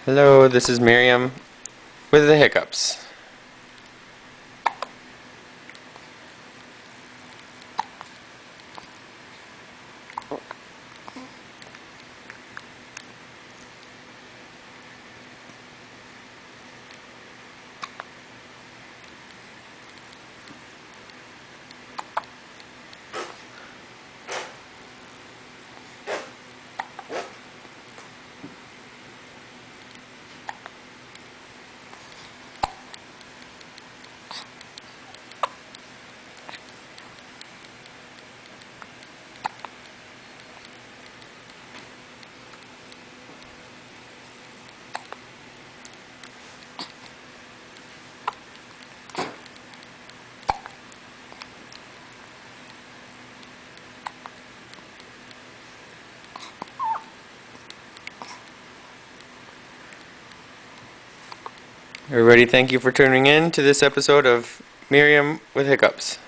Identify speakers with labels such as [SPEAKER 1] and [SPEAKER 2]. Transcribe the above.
[SPEAKER 1] Hello, this is Miriam with the hiccups. Everybody, thank you for tuning in to this episode of Miriam with Hiccups.